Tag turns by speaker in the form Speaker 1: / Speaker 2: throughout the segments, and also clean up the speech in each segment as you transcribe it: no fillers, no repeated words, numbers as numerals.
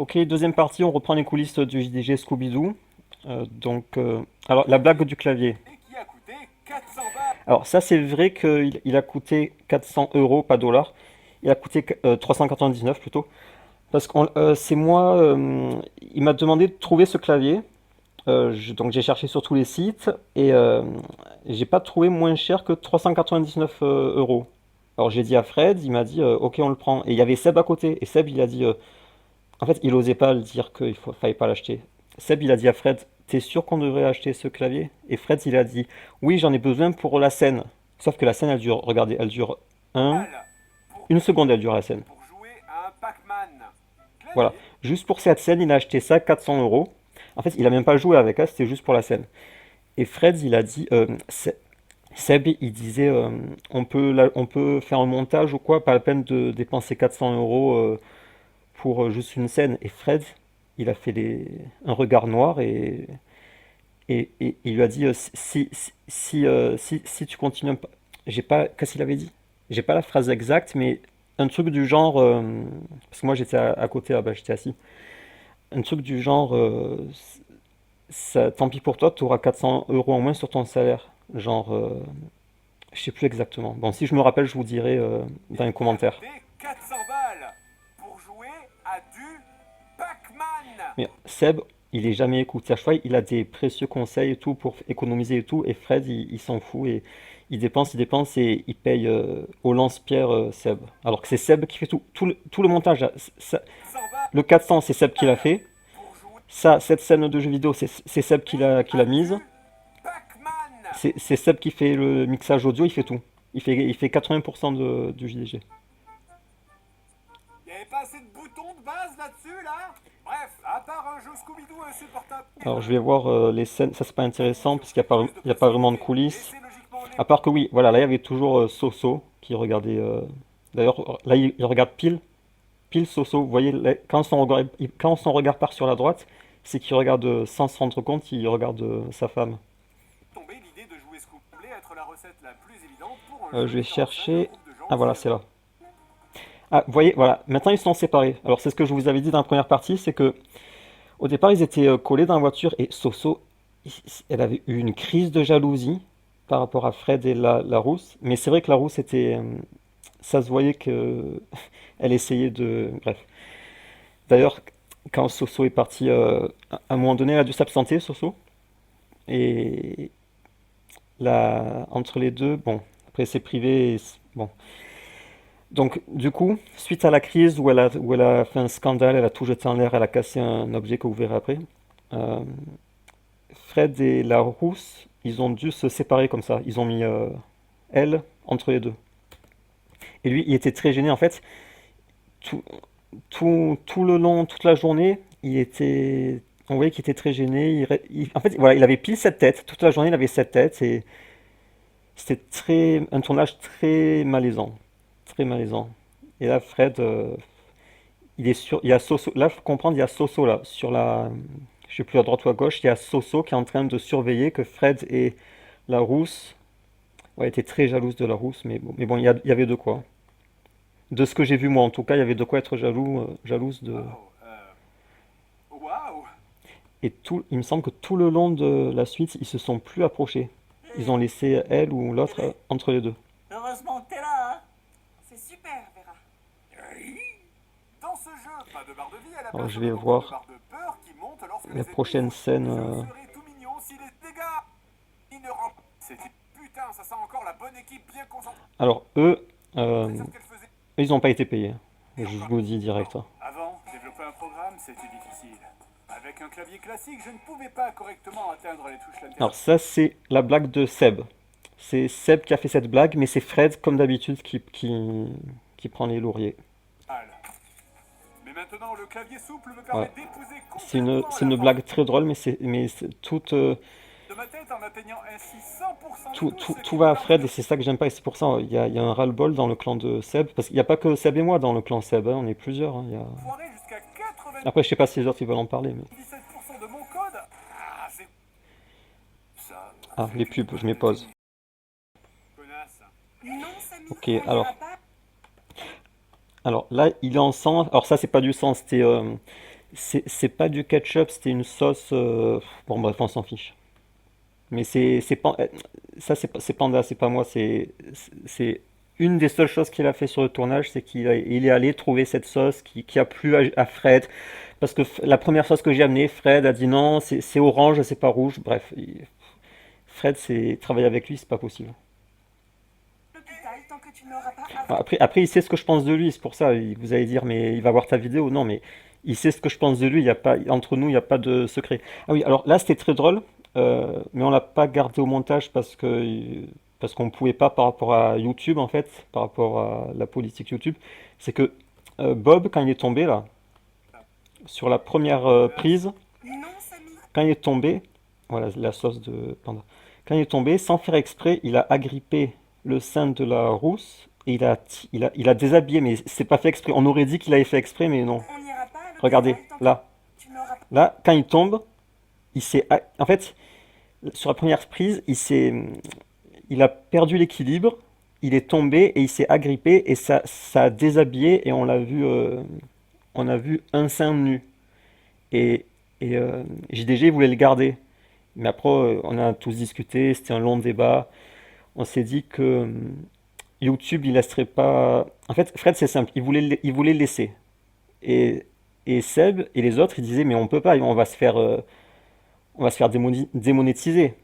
Speaker 1: Ok, deuxième partie, on reprend les coulisses du JDG Scooby-Doo. Alors la blague du clavier.
Speaker 2: Et qui a coûté 400 balles.
Speaker 1: Alors ça c'est vrai qu'il a coûté 400 euros, pas dollars. Il a coûté 399 plutôt. Parce que c'est moi, il m'a demandé de trouver ce clavier. Donc j'ai cherché sur tous les sites et j'ai pas trouvé moins cher que 399 euros. Alors j'ai dit à Fred, il m'a dit ok on le prend. Et il y avait Seb à côté. Et Seb il a dit en fait il osait pas le dire fallait pas l'acheter. Seb il a dit à Fred, t'es sûr qu'on devrait acheter ce clavier? Et Fred il a dit oui j'en ai besoin pour la scène. Sauf que la scène elle dure, regardez, elle dure un,
Speaker 2: Pour
Speaker 1: une
Speaker 2: jouer,
Speaker 1: seconde elle dure la scène.
Speaker 2: pour jouer à un Pac-Man.
Speaker 1: Voilà.
Speaker 2: Clavier.
Speaker 1: Juste pour cette scène il a acheté ça 400 euros. En fait il a même pas joué avec, c'était juste pour la scène. Et Fred, il a dit, Seb, il disait, on peut faire un montage ou quoi, pas la peine de dépenser 400 euros pour juste une scène. Et Fred, il a fait un regard noir et il lui a dit, si tu continues, j'ai pas, qu'est-ce qu'il avait dit? J'ai pas la phrase exacte, mais un truc du genre, parce que moi j'étais à côté, là-bas, j'étais assis, un truc du genre, tant pis pour toi, tu auras 400 euros en moins sur ton salaire. Genre, je sais plus exactement. Bon, si je me rappelle, je vous dirai dans
Speaker 2: Et
Speaker 1: les
Speaker 2: qui a
Speaker 1: commentaires.
Speaker 2: coûté 400 balles. Pour jouer à du Pac-Man.
Speaker 1: Mais Seb, il est jamais écouté. À chaque fois, il a des précieux conseils et tout pour économiser et tout. Et Fred, il s'en fout et il dépense et il paye au lance-pierre Seb. Alors que c'est Seb qui fait tout le montage là.
Speaker 2: 100 balles.
Speaker 1: Le 400, c'est Seb qui l'a fait.
Speaker 2: Pour jouer
Speaker 1: Ça, cette scène de jeu vidéo, c'est Seb qui l'a
Speaker 2: à
Speaker 1: mise.
Speaker 2: du Pac-Man.
Speaker 1: C'est Seb qui fait le mixage audio, il fait tout. Il fait 80% du JDG.
Speaker 2: Il n'y avait pas assez de boutons de base là-dessus, là. Bref, à part un jeu Scooby-Doo insupportable.
Speaker 1: Alors je vais voir les scènes, ça c'est pas
Speaker 2: Cette
Speaker 1: intéressant
Speaker 2: console
Speaker 1: parce qu'il n'y a
Speaker 2: offre
Speaker 1: pas,
Speaker 2: plus de
Speaker 1: il y a pas vraiment de
Speaker 2: possibilités. Et
Speaker 1: coulisses.
Speaker 2: c'est logiquement les
Speaker 1: À part que oui, voilà, là il y avait toujours Soso qui regardait. D'ailleurs, là il regarde pile Soso. Vous voyez, quand son regard part sur la droite, c'est qu'il regarde sans se rendre compte, il regarde sa femme.
Speaker 2: tombé l'idée de jouer Scooby semblait être la recette la plus évidente pour un
Speaker 1: Je
Speaker 2: jeu
Speaker 1: vais
Speaker 2: mettant en scène un
Speaker 1: chercher.
Speaker 2: groupe de gens
Speaker 1: Ah voilà, c'est
Speaker 2: différents.
Speaker 1: là. Ah, vous voyez, voilà, maintenant ils sont séparés. Alors c'est ce que je vous avais dit dans la première partie, c'est que au départ, ils étaient collés dans la voiture et Soso, elle avait eu une crise de jalousie par rapport à Fred et la rousse. Mais c'est vrai que la rousse était, ça se voyait que elle essayait de. Bref. D'ailleurs, quand Soso est parti, à un moment donné, elle a dû s'absenter, Soso. Et là, entre les deux, bon, après c'est privé, bon. Donc, du coup, suite à la crise où elle a fait un scandale, elle a tout jeté en l'air, elle a cassé un objet que vous verrez après. euh, Fred et la rousse, ils ont dû se séparer comme ça. Ils ont mis elle entre les deux. Et lui, il était très gêné en fait. Tout, tout le long, toute la journée, on voyait qu'il était très gêné. En fait, voilà, il avait pile cette tête. Toute la journée, il avait cette tête et c'était un tournage très malaisant, très malaisant. Et là, Fred, il est sur, il y a Soso. Là, faut comprendre, il y a Soso là sur la, je sais plus à droite ou à gauche. Il y a Soso qui est en train de surveiller que Fred et la rousse. Ouais, elle était très jalouse de la rousse, mais bon, il y avait de quoi. De ce que j'ai vu moi, en tout cas, il y avait de quoi être jalouse de.
Speaker 2: Waouh, waouh.
Speaker 1: Et il me semble que tout le long de la suite, ils se sont plus approchés. Ils ont laissé elle ou l'autre
Speaker 3: Bébé,
Speaker 1: entre les deux.
Speaker 3: heureusement que t'es là, hein.
Speaker 4: C'est super, Vera.
Speaker 2: Dans ce jeu, pas de barre de vie à la
Speaker 1: Alors
Speaker 2: place
Speaker 1: je
Speaker 2: de
Speaker 1: vais
Speaker 2: l'abondant de
Speaker 1: voir
Speaker 2: barre de peur qui monte lorsque les
Speaker 1: la
Speaker 2: ennemis
Speaker 1: prochaine
Speaker 2: jouent.
Speaker 1: scène.
Speaker 2: Le jeu serait tout mignon si les dégâts il ne rend. C'était putain, ça sent encore la bonne équipe bien concentrée.
Speaker 1: Alors eux,
Speaker 2: C'est ce qu'elle faisait.
Speaker 1: ils n'ont pas été payés.
Speaker 2: Et
Speaker 1: Je
Speaker 2: encore.
Speaker 1: vous le dis direct, hein.
Speaker 2: Avant, développer un programme, c'était difficile. Avec un clavier classique, je ne pouvais pas correctement atteindre les touches latérales.
Speaker 1: Alors ça, c'est la blague de Seb. C'est Seb qui a fait cette blague, mais c'est Fred, comme d'habitude, qui prend les lauriers.
Speaker 2: Mais maintenant, le clavier souple me permet
Speaker 1: Voilà.
Speaker 2: d'épouser complètement
Speaker 1: C'est
Speaker 2: la
Speaker 1: une
Speaker 2: forme
Speaker 1: blague très drôle, mais c'est
Speaker 2: de ma tête en atteignant ainsi 100% de tout ce
Speaker 1: tout
Speaker 2: qui
Speaker 1: va
Speaker 2: me
Speaker 1: à Fred et
Speaker 2: parvenait.
Speaker 1: c'est ça que j'aime pas. Et c'est pour ça il y a un ras-le-bol dans le clan de Seb. Parce qu'il n'y a pas que Seb et moi dans le clan Seb, hein, on est plusieurs, hein,
Speaker 2: Foiré jusqu'à
Speaker 1: Après, je sais pas si les autres ils veulent en parler. Mais...
Speaker 2: 97% de mon code. Ah, c'est ça.
Speaker 1: Ah,
Speaker 2: C'est
Speaker 1: les
Speaker 2: une
Speaker 1: pubs, je
Speaker 2: bonne
Speaker 1: m'y pause.
Speaker 2: idée. Connasse.
Speaker 4: Non, Samy,
Speaker 1: Ok,
Speaker 4: on n'ira pas.
Speaker 1: alors là, il est en sang. Alors ça, c'est pas du sang, c'était C'est pas du ketchup, c'était une sauce. Bon, bref, on s'en fiche. Mais ça, c'est Panda, c'est pas moi. C'est une des seules choses qu'il a fait sur le tournage, c'est il est allé trouver cette sauce qui a plu à Fred. Parce que la première sauce que j'ai amenée, Fred a dit non, c'est orange, c'est pas rouge. Bref, Fred, c'est travailler avec lui, c'est pas possible.
Speaker 4: L'hôpital tant que tu n'auras pas
Speaker 1: Enfin,
Speaker 4: avalé.
Speaker 1: après, il sait ce que je pense de lui, c'est pour ça. Vous allez dire, mais il va voir ta vidéo. Non, mais il sait ce que je pense de lui. Il y a pas, entre nous, il n'y a pas de secret. Ah oui, alors là, c'était très drôle, mais on l'a pas gardé au montage parce qu'on ne pouvait pas par rapport à YouTube, en fait, par rapport à la politique YouTube. C'est que Bob, quand il est tombé, là, sur la première prise,
Speaker 4: Non, Samy.
Speaker 1: quand il est tombé, voilà la sauce de panda. Quand il est tombé, sans faire exprès, il a agrippé le sein de la rousse et il a déshabillé, mais c'est pas fait exprès. On aurait dit qu'il avait fait exprès, mais non.
Speaker 4: On n'ira pas à
Speaker 1: Regardez,
Speaker 4: l'hôpital tant que
Speaker 1: là,
Speaker 4: tu n'auras pas.
Speaker 1: là, quand il tombe, en fait, sur la première prise, il a perdu l'équilibre, il est tombé et il s'est agrippé et ça a déshabillé et on a vu un sein nu. Et, et JDG voulait le garder. Mais après, on a tous discuté, c'était un long débat. On s'est dit que YouTube, il laisserait pas. En fait, Fred, c'est simple, il voulait le laisser. Et, et Seb et les autres, ils disaient, mais on peut pas, on va se faire démonétiser.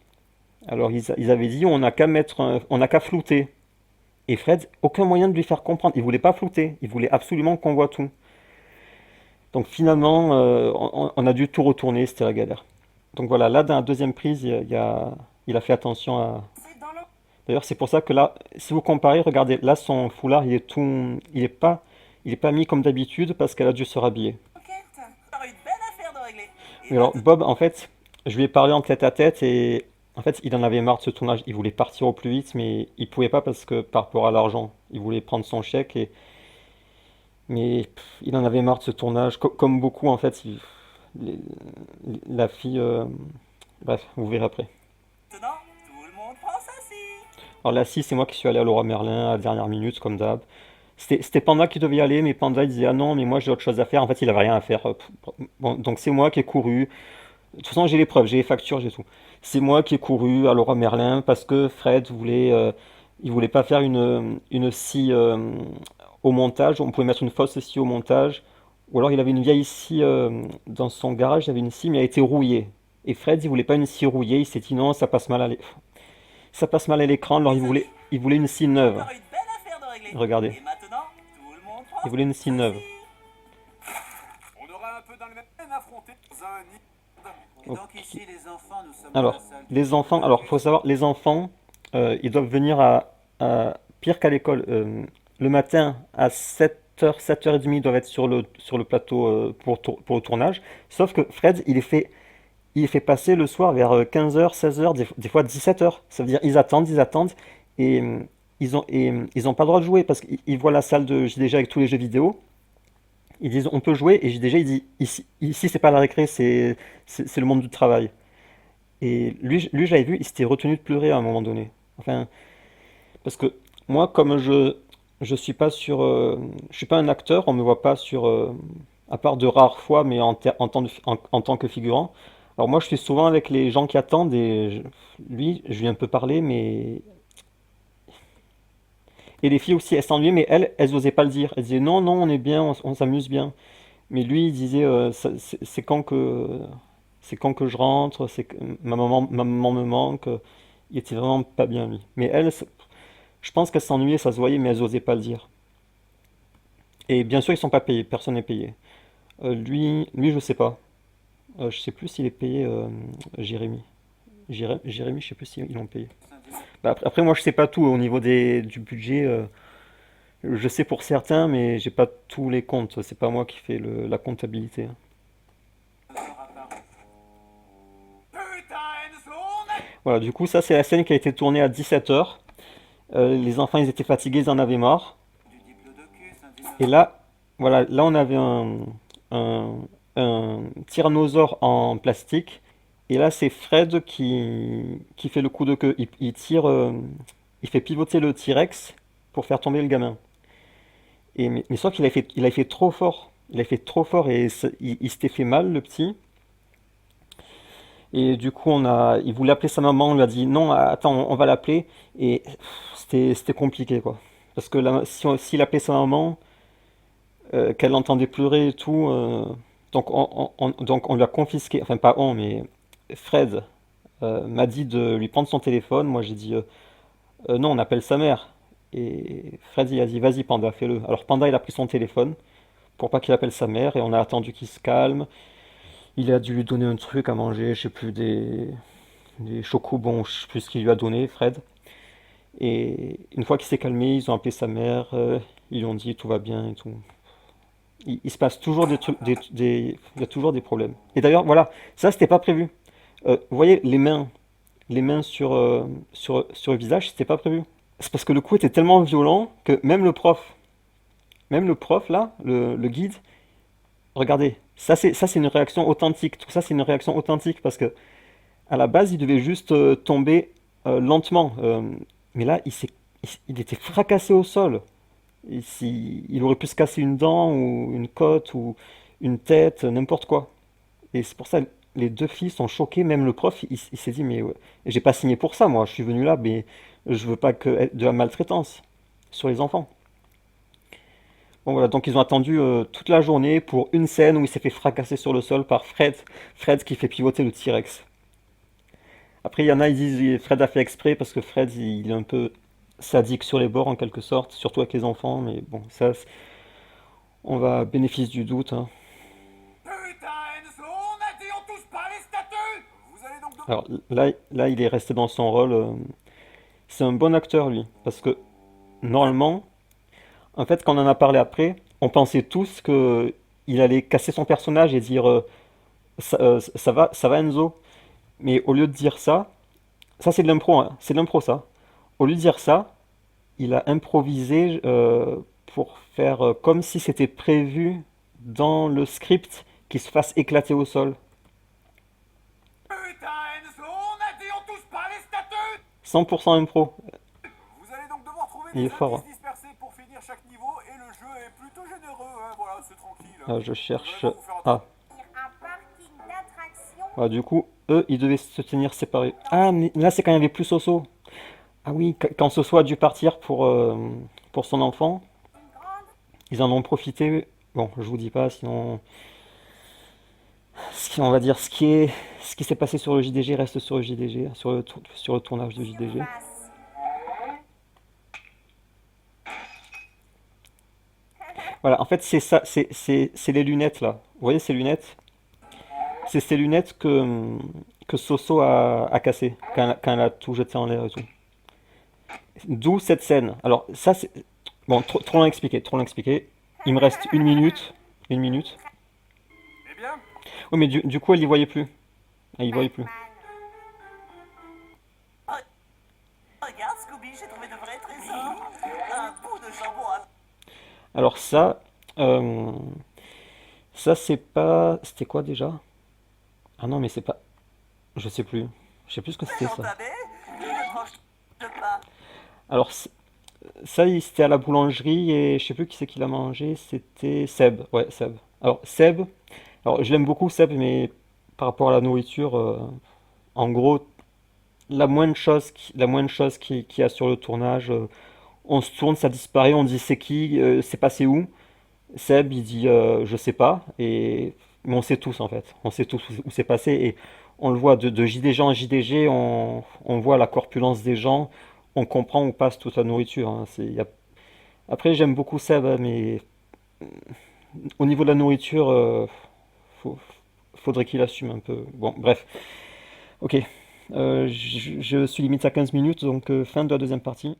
Speaker 1: Alors ils avaient dit, on n'a qu'à flouter. Et Fred, aucun moyen de lui faire comprendre. Il voulait pas flouter, il voulait absolument qu'on voit tout. Donc finalement, on a dû tout retourner, c'était la galère. Donc voilà, là, dans la deuxième prise, il a fait attention à.
Speaker 4: C'est dans l'eau.
Speaker 1: D'ailleurs, c'est pour ça que là, si vous comparez, regardez, là, son foulard, il est pas mis comme d'habitude parce qu'elle a dû se rhabiller.
Speaker 4: Enquête.
Speaker 3: T'auras une belle affaire de régler. Et
Speaker 1: Mais alors,
Speaker 3: maintenant,
Speaker 1: Bob, en fait, je lui ai parlé en tête à tête et en fait, il en avait marre de ce tournage. Il voulait partir au plus vite, mais il pouvait pas parce que par rapport à l'argent, il voulait prendre son chèque mais il en avait marre de ce tournage. Comme beaucoup, en fait, les- la fille. Bref, vous verrez après.
Speaker 3: tout le monde prend ça si.
Speaker 1: Alors là, si, c'est moi qui suis allé à Leroy Merlin à la dernière minute, comme d'hab. C'était Panda qui devait y aller, mais Panda il disait ah non, mais moi j'ai autre chose à faire. En fait, il avait rien à faire. Bon, donc c'est moi qui ai couru. De toute façon, j'ai les preuves, j'ai les factures, j'ai tout. C'est moi qui ai couru à Leroy Merlin parce que Fred il voulait pas faire une scie au montage. On pouvait mettre une fausse scie au montage. Ou alors il avait une vieille scie dans son garage, il y avait une scie mais elle a été rouillée. Et Fred, il voulait pas une scie rouillée, il s'est dit non, ça passe mal à l'écran, alors
Speaker 3: Les amis,
Speaker 1: il voulait une scie neuve.
Speaker 3: t'auras une belle affaire de régler.
Speaker 1: Regardez,
Speaker 3: Et maintenant, tout le monde prend
Speaker 1: il voulait une scie
Speaker 3: ça
Speaker 1: neuve.
Speaker 3: si.
Speaker 2: On aura un peu dans le même affronté dans un nid.
Speaker 3: Et
Speaker 1: Ok.
Speaker 3: donc ici, les enfants, nous sommes dans la
Speaker 1: Alors,
Speaker 3: salle du
Speaker 1: les enfants,
Speaker 3: cinéma.
Speaker 1: alors faut savoir, les enfants, ils doivent venir pire qu'à l'école. Le matin à 7h, 7h30, ils doivent être sur le plateau pour le tournage. Sauf que Fred, il les fait passer le soir vers 15h, 16h, des fois 17h. Ça veut dire ils attendent, et ils ont pas le droit de jouer parce qu'ils voient la salle de JDG avec tous les jeux vidéo. Ils disent on peut jouer, et JDG il dit ici c'est pas la récré, c'est le monde du travail. Et lui j'avais vu, il s'était retenu de pleurer à un moment donné. Enfin, parce que moi, comme je suis pas un acteur, on me voit pas à part de rares fois, mais en tant que figurant. Alors moi, je suis souvent avec les gens qui attendent lui, je lui ai un peu parlé, mais et les filles aussi, elles s'ennuyaient, mais elles osaient pas le dire. Elles disaient non, non, on est bien, on s'amuse bien. Mais lui, il disait c'est quand que je rentre, ma maman me manque. Il était vraiment pas bien lui. Mais elles, je pense qu'elles s'ennuyaient, ça se voyait, mais elles osaient pas le dire. Et bien sûr, ils sont pas payés, personne n'est payé. Lui, je sais pas. Je sais plus s'il est payé, Jérémy. Jérémy, je sais plus s'ils l'ont payé. Bah, après, moi, je sais pas tout au niveau du budget. Je sais pour certains, mais j'ai pas tous les comptes. C'est pas moi qui fais la comptabilité, hein.
Speaker 2: Putain, Enzo,
Speaker 1: Voilà, du coup, ça, c'est la scène qui a été tournée à 17h. Les enfants, ils étaient fatigués, ils en avaient marre.
Speaker 3: Du diplodocus, un
Speaker 1: Et
Speaker 3: dinosaure.
Speaker 1: là, voilà, là, on avait un, un tyrannosaure en plastique. Et là, c'est Fred qui fait le coup de queue. Il tire, il fait pivoter le T-Rex pour faire tomber le gamin. Mais sauf qu'il a fait trop fort. Il a fait trop fort et il s'était fait mal, le petit. Et du coup, il voulait appeler sa maman, on lui a dit non, attends, on va l'appeler. Et c'était compliqué, quoi. Parce que s'il appelait sa maman, qu'elle l'entendait pleurer et tout, donc donc on lui a confisqué, enfin pas on, mais Fred m'a dit de lui prendre son téléphone. Moi j'ai dit non, on appelle sa mère. Et Fred il a dit vas-y Panda, fais-le. Alors Panda il a pris son téléphone pour pas qu'il appelle sa mère et on a attendu qu'il se calme. Il a dû lui donner un truc à manger, je sais plus, des chocobons, je sais plus ce qu'il lui a donné, Fred. Et une fois qu'il s'est calmé, ils ont appelé sa mère, ils lui ont dit tout va bien et tout. Il se passe toujours des trucs, il y a toujours des problèmes. Et d'ailleurs, voilà, ça c'était pas prévu. Vous voyez, les mains sur le visage, c'était pas prévu. C'est parce que le coup était tellement violent que même le prof là, le guide, regardez, ça c'est une réaction authentique. Tout ça c'est une réaction authentique parce que à la base il devait juste tomber lentement. Mais là il était fracassé au sol. Et il aurait pu se casser une dent ou une côte ou une tête, n'importe quoi. Et c'est pour ça les deux filles sont choquées. Même le prof, il s'est dit mais ouais, j'ai pas signé pour ça moi. Je suis venu là, mais je veux pas que de la maltraitance sur les enfants. Bon voilà, donc ils ont attendu toute la journée pour une scène où il s'est fait fracasser sur le sol par Fred qui fait pivoter le T-Rex. Après, il y en a, ils disent Fred a fait exprès parce que Fred, il est un peu sadique sur les bords en quelque sorte, surtout avec les enfants, mais bon, ça, on va bénéfice du doute, hein.
Speaker 2: Putain, Enzo, on a dit on touche pas les statues. Vous allez donc devoir...
Speaker 1: Alors là, il est resté dans son rôle. C'est un bon acteur, lui, parce que normalement, en fait, quand on en a parlé après, on pensait tous que il allait casser son personnage et dire ça va Enzo. Mais au lieu de dire ça c'est de l'impro, hein, c'est de l'impro ça. Au lieu de dire ça, il a improvisé pour faire comme si c'était prévu dans le script qu'il se fasse éclater au sol.
Speaker 2: Putain, Enzo, on a dit on touche pas les statues.
Speaker 1: 100% impro.
Speaker 2: Vous allez donc devoir trouver
Speaker 1: Il
Speaker 2: des
Speaker 1: est fort, hein.
Speaker 2: indices dispersés pour finir chaque niveau et le jeu est plutôt généreux, hein. Voilà, c'est tranquille, hein.
Speaker 1: Ah, je
Speaker 2: Vous allez
Speaker 1: cherche.
Speaker 2: donc vous faire
Speaker 1: Ah,
Speaker 4: Un parking d'attractions.
Speaker 1: ah, du coup, eux, ils devaient se tenir séparés. Ah, mais là, c'est quand il n'y avait plus Soso. Ah oui, quand Soso a dû partir pour son enfant,
Speaker 4: Une grande.
Speaker 1: ils en ont profité. Bon, je vous dis pas, sinon, on va dire ce qui s'est passé sur le JDG reste sur le JDG, sur le tournage du JDG.
Speaker 4: Surface.
Speaker 1: Voilà, en fait, c'est ça, c'est les lunettes là. Vous voyez ces lunettes? C'est ces lunettes que Soso a cassées quand elle a tout jeté en l'air et tout. D'où cette scène. Alors, ça, c'est. Bon, trop long à expliquer, trop long à expliquer. Il me reste une minute. Une minute.
Speaker 2: Eh bien,
Speaker 1: Oui, mais du coup, elle y voyait plus. Elle y voyait plus.
Speaker 3: Regarde, Scooby, j'ai trouvé de vrais trésors. Un bout de jambon à...
Speaker 1: Alors, ça, c'est pas. C'était quoi déjà? Ah non, mais c'est pas. Je sais plus. Je sais plus ce que c'était ça.
Speaker 3: entamé, une tranche de pain.
Speaker 1: Alors, ça, c'était à la boulangerie et je sais plus qui c'est qui l'a mangé. C'était Seb. Ouais, Seb. Alors, Seb. Alors, je l'aime beaucoup, Seb, mais par rapport à la nourriture, en gros, la moindre chose qu'il y a sur le tournage, on se tourne, ça disparaît, on dit c'est qui, c'est passé où? Seb, il dit je sais pas, mais on sait tous en fait, on sait tous où c'est passé et on le voit de JDG en JDG, on voit la corpulence des gens, on comprend où passe toute la nourriture, hein. Après, j'aime beaucoup Seb, hein, mais au niveau de la nourriture, faut- faudrait qu'il assume un peu. Bon, bref, ok. Je suis limite à 15 minutes, donc fin de la deuxième partie.